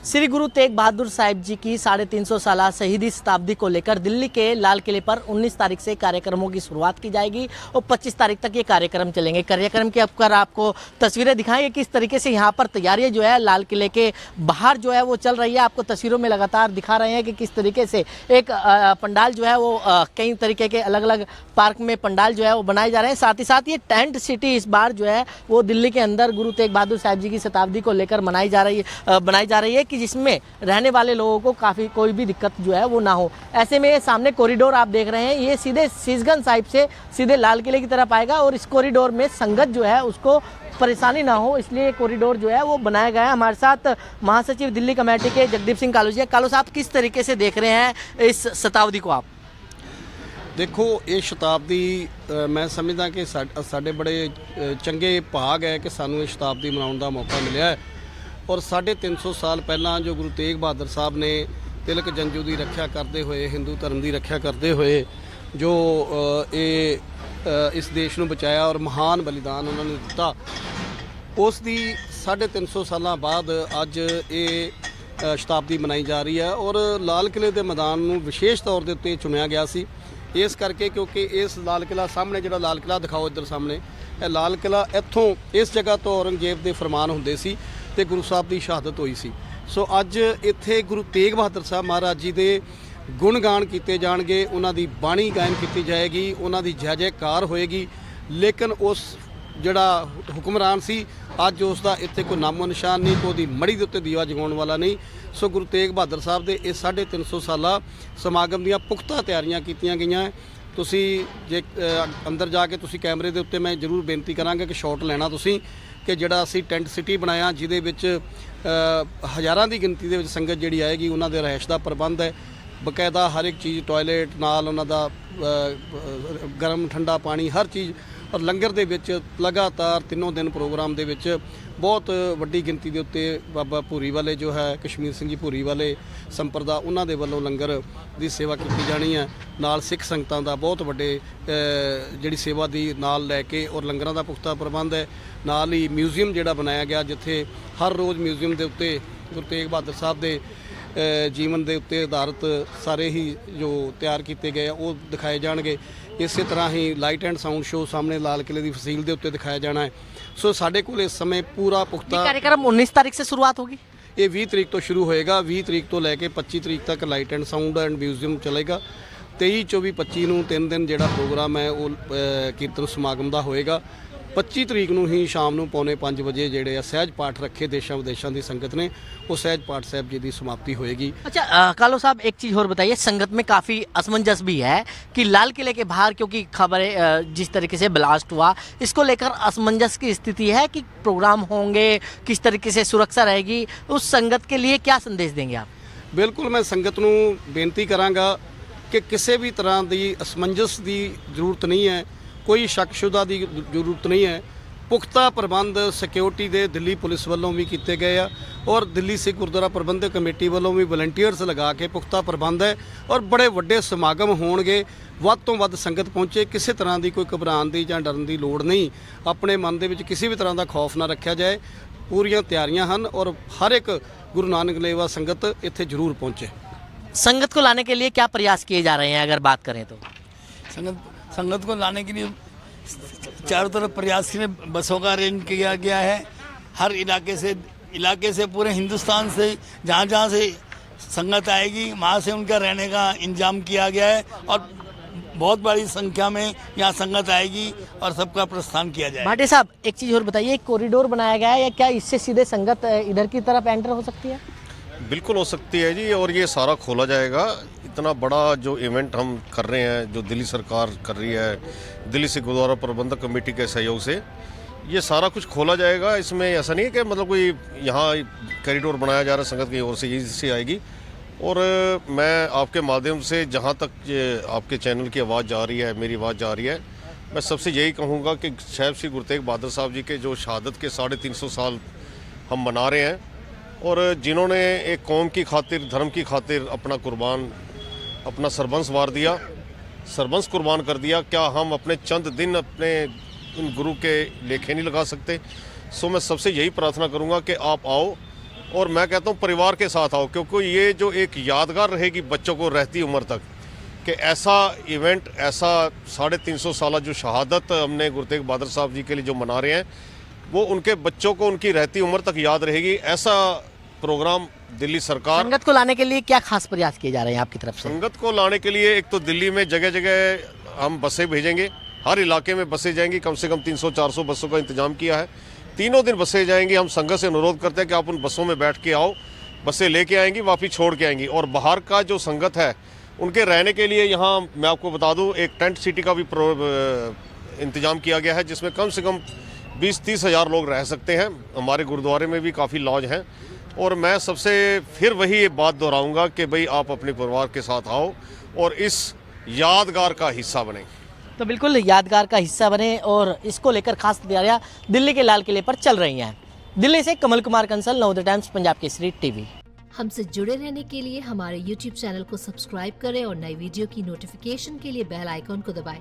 श्री गुरु तेग बहादुर साहिब जी की 350 साला शहीदी शताब्दी को लेकर दिल्ली के लाल किले पर 19 तारीख से कार्यक्रमों की शुरुआत की जाएगी और 25 तारीख तक ये कार्यक्रम चलेंगे। कार्यक्रम के अपर आपको तस्वीरें दिखाएंगे किस तरीके से यहाँ पर तैयारियां जो है लाल किले के बाहर जो है वो चल रही है। आपको तस्वीरों में लगातार दिखा रहे हैं कि किस तरीके से एक पंडाल जो है वो कई तरीके के अलग अलग पार्क में पंडाल जो है वो बनाए जा रहे हैं। साथ ही साथ ये टेंट सिटी इस बार जो है वो दिल्ली के अंदर गुरु तेग बहादुर साहिब जी की शताब्दी को लेकर बनाई जा रही है कि जिसमें रहने वाले लोगों को काफ़ी कोई भी दिक्कत जो है वो ना हो। ऐसे में सामने कॉरिडोर आप देख रहे हैं, ये सीधे शीशगंज साहिब से सीधे लाल किले की तरफ आएगा और इस कॉरिडोर में संगत जो है उसको परेशानी ना हो इसलिए कॉरिडोर जो है वो बनाया गया है। हमारे साथ महासचिव दिल्ली कमेटी के जगदीप सिंह कालू जी हैं। कालू साहब, किस तरीके से देख रहे हैं इस शताब्दी को आप? देखो, ये शताब्दी मैं समझदा कि साडे बड़े चंगे भाग है कि सानू ये शताब्दी मनाउण दा मौका मिलिया है। और 350 साल पहला जो गुरु तेग बहादुर साहब ने तिलक जंजू की रक्षा करते हुए, हिंदू धर्म की रक्षा करते हुए जो इस देश को बचाया और महान बलिदान उन्होंने दिता, उस दी 350 साल बाद अज ये शताब्दी मनाई जा रही है। और लाल किले के मैदान में विशेष तौर के उत्ते चुनिया गया सी इस करके क्योंकि इस लाल किला सामने जो लाल किला दिखाओ इधर सामने, यह लाल किला इत्थों इस जगह तो औरंगजेब के फरमान होंदे सी ते गुरु साहब की शहादत हुई सी। सो अज इत्थे गुरु तेग बहादुर साहब महाराज जी के गुण गान किए जाएंगे, उन्हों की बाणी गायन की जाएगी, उन्हों की जय जयकार होएगी। लेकिन उस जड़ा हुक्मरान सी अज उसका इत्थे कोई नामो निशान नहीं, कोई मड़ी के उत्ते दीवा जगाने वाला नहीं। सो गुरु तेग बहादुर साहब के इस 350 साला समागम दी पुख्ता तैयारियां कीतियां गईयां। तुसी जे अंदर जाके तुसी कैमरे के उत्ते मैं जरूर बेनती करांगा कि शॉट लेना तुसी कि जिहड़ा असी टेंट सिटी बनाया जिहदे विच हज़ारां की गिनती दे विच संगत जिहड़ी आएगी, उन्हां दे रहायश का प्रबंध है, बकायदा हर एक चीज़ टॉयलेट नाल उन्हां दा गर्म ठंडा पानी हर चीज़, और लंगर दे विच लगातार 3 दिन प्रोग्राम दे विच बहुत वड्डी गिनती के उत्ते बाबा भूरी वाले जो है कश्मीर सिंह जी भूरी वाले संप्रदा उन्हां दे वल्लों लंगर की सेवा की जानी है। नाल सिख संगतां दा बहुत वड्डे जिहड़ी सेवा दी नाल लैके और लंगरां दा पुख्ता प्रबंध है। नाल ही म्यूजियम जिहड़ा बनाया गया जिथे हर रोज़ म्यूजियम के उत्ते गुरु तेग बहादुर साहब के जीवन के उत्ते आधारित सारे ही जो तैयार किए गए वो दिखाए जाएंगे। इस तरह ही लाइट एंड साउंड शो सामने लाल किले की फसील के उत्ते दिखाया जाना है। सो साढ़े को इस समय पूरा पुख्ता कार्यक्रम 19 तारीख से शुरुआत होगी। ये 20 तरीक तो शुरू होएगा, 20 तरीक तो लैके 25 तरीक तक light and sound and museum चलेगा। 23, 24, 25 नूं 3 दिन जो प्रोग्राम है वो कीर्तन समागम का होएगा। 25 तरीक नूं ही शाम नूं 4:45 बजे जेडे सहज पाठ रखे देशों विदेशों की संगत ने, वो सहज पाठ साहब जी की समाप्ति होएगी। अच्छा कालो साहब, एक चीज़ और बताइए, संगत में काफ़ी असमंजस भी है कि लाल किले के बाहर क्योंकि खबरें जिस तरीके से ब्लास्ट हुआ इसको लेकर असमंजस की स्थिति है कि प्रोग्राम होंगे, किस तरीके से सुरक्षा रहेगी, उस संगत के लिए क्या संदेश देंगे आप? बिल्कुल, मैं संगत नूं बेनती करांगा कि किसी भी तरह की असमंजस की जरूरत नहीं है, कोई शकशुदा की जरूरत नहीं है। पुख्ता प्रबंध सिक्योरिटी दे दिल्ली पुलिस वालों भी किए गए हैं और दिल्ली सिख गुरुद्वारा प्रबंधक कमेटी वालों भी वलंटियर्स लगा के पुख्ता प्रबंध है और बड़े वड्डे समागम होणगे। वध तो वध संगत पहुँचे, किसी तरह की कोई घबराने की जां डरन की लोड़ नहीं। अपने मन दे विच किसी भी तरह का खौफ ना रखा जाए, पूरियां तैयारियां हैं और हर एक गुरु नानक लेवा संगत इत्थे जरूर पहुँचे। संगत को लाने के लिए क्या प्रयास किए जा रहे हैं अगर बात करें तो? संगत को लाने के लिए चारों तरफ प्रयास के बसों का अरेंज किया गया है। हर इलाके से पूरे हिंदुस्तान से जहाँ से संगत आएगी वहाँ से उनका रहने का इंतजाम किया गया है और बहुत बड़ी संख्या में यहाँ संगत आएगी और सबका प्रस्थान किया जाएगा। भाटे साहब, एक चीज़ और बताइए, कॉरिडोर बनाया गया है या क्या इससे सीधे संगत इधर की तरफ एंटर हो सकती है? बिल्कुल हो सकती है जी, और ये सारा खोला जाएगा। इतना बड़ा जो इवेंट हम कर रहे हैं, जो दिल्ली सरकार कर रही है दिल्ली सिख गुरुद्वारा प्रबंधक कमेटी के सहयोग से, ये सारा कुछ खोला जाएगा। इसमें ऐसा नहीं है कि मतलब कोई यहाँ कॉरिडोर बनाया जा रहा है, संगत की ओर से यही से आएगी। और मैं आपके माध्यम से जहाँ तक आपके चैनल की आवाज़ जा रही है, मेरी आवाज़ जा रही है, मैं सबसे यही कहूँगा कि साहिब श्री गुरु तेग बहादुर साहब जी के जो शहादत के 350 साल हम मना रहे हैं और जिन्होंने एक कौम की खातिर, धर्म की खातिर अपना सरबंस वार दिया, सरबंस कुर्बान कर दिया, क्या हम अपने चंद दिन अपने उन गुरु के लेखे नहीं लगा सकते? सो मैं सबसे यही प्रार्थना करूंगा कि आप आओ और मैं कहता हूँ परिवार के साथ आओ, क्योंकि ये जो एक यादगार रहेगी बच्चों को रहती उम्र तक कि ऐसा इवेंट, ऐसा 350 साल जो शहादत हमने गुरु तेग बहादुर साहब जी के लिए जो मना रहे हैं, वो उनके बच्चों को उनकी रहती उम्र तक याद रहेगी। ऐसा प्रोग्राम दिल्ली सरकार, संगत को लाने के लिए क्या खास प्रयास किए जा रहे हैं आपकी तरफ से? संगत को लाने के लिए एक तो दिल्ली में जगह जगह हम बसें भेजेंगे, हर इलाके में बसें जाएंगी, कम से कम 300-400 बसों का इंतजाम किया है। तीनों दिन बसें जाएंगी। हम संगत से अनुरोध करते हैं कि आप उन बसों में बैठ के आओ, बसें लेके आएंगी, वापस छोड़ के आएंगी। और बाहर का जो संगत है उनके रहने के लिए यहाँ मैं आपको बता दूँ एक टेंट सिटी का भी इंतजाम किया गया है, जिसमें कम से कम 20-30 हज़ार लोग रह सकते हैं। हमारे गुरुद्वारे में भी काफ़ी लॉज हैं। और मैं सबसे फिर वही ये बात दोहराऊंगा कि भाई आप अपने परिवार के साथ आओ और इस यादगार का हिस्सा बने। तो बिल्कुल यादगार का हिस्सा बने और इसको लेकर खास तैयारियां दिल्ली के लाल किले पर चल रही हैं। दिल्ली से कमल कुमार कंसल, नवोदय टाइम्स, पंजाब केसरी टीवी। हमसे जुड़े रहने के लिए हमारे YouTube चैनल को सब्सक्राइब करें और नई वीडियो की नोटिफिकेशन के लिए बेल आइकॉन को दबाएं।